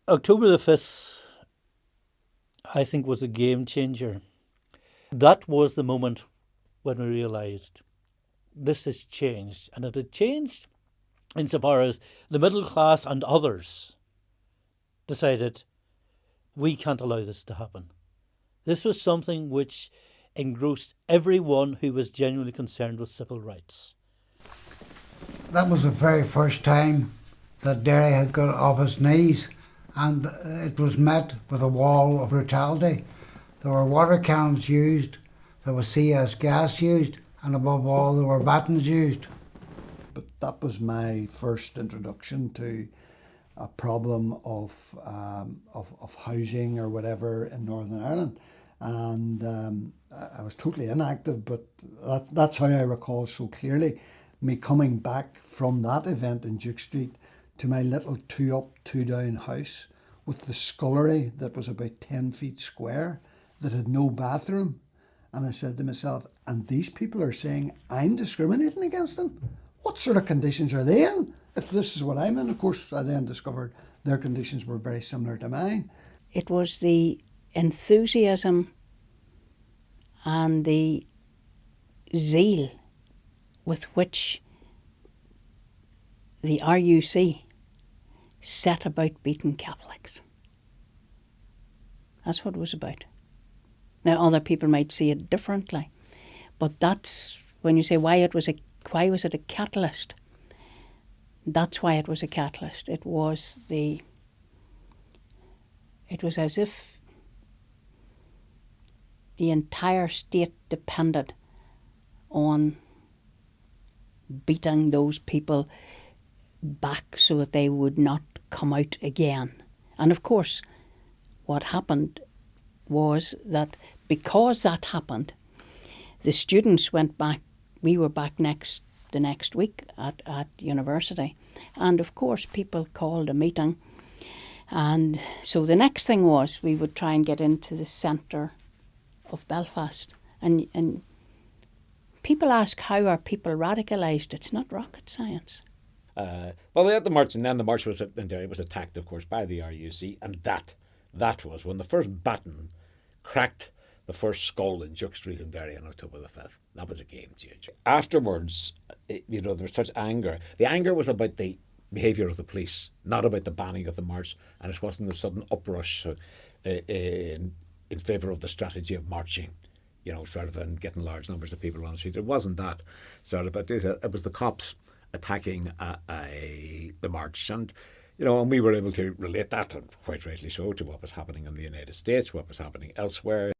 October the 5th, I think, was a game changer. That was the moment when we realised this has changed. And it had changed insofar as the middle class and others decided we can't allow this to happen. This was something which engrossed everyone who was genuinely concerned with civil rights. That was the very first time that Derry had got off its knees, and it was met with a wall of brutality. There were water cannons used, there was CS gas used, and above all there were batons used. But that was my first introduction to a problem of housing or whatever in Northern Ireland, and I was totally inactive. But that's how I recall so clearly me coming back from that event in Duke Street to my little 2-up, 2-down house with the scullery that was about 10 feet square that had no bathroom. And I said to myself, and these people are saying I'm discriminating against them? What sort of conditions are they in if this is what I'm in? Of course, I then discovered their conditions were very similar to mine. It was the enthusiasm and the zeal with which the RUC set about beating Catholics. That's what it was about. Now, other people might see it differently, but that's when you say why was it a catalyst? That's why it was a catalyst. It was as if the entire state depended on beating those people back so that they would not come out again. And of course, what happened was that because that happened, the students went back. We were back the next week at university. And of course, people called a meeting. And so the next thing was we would try and get into the centre of Belfast. And people ask, how are people radicalised? It's not rocket science. Well, they had the march, and then the march in Derry was attacked, of course, by the RUC, and that was when the first baton cracked the first skull in Duke Street in Derry on October the 5th. That was a game changer. Afterwards, there was such anger. The anger was about the behaviour of the police, not about the banning of the march, and it wasn't the sudden uprush in favour of the strategy of marching, sort of, and getting large numbers of people on the street. It wasn't that sort of. It was the cops attacking the march, and we were able to relate that, and quite rightly so, to what was happening in the United States, what was happening elsewhere.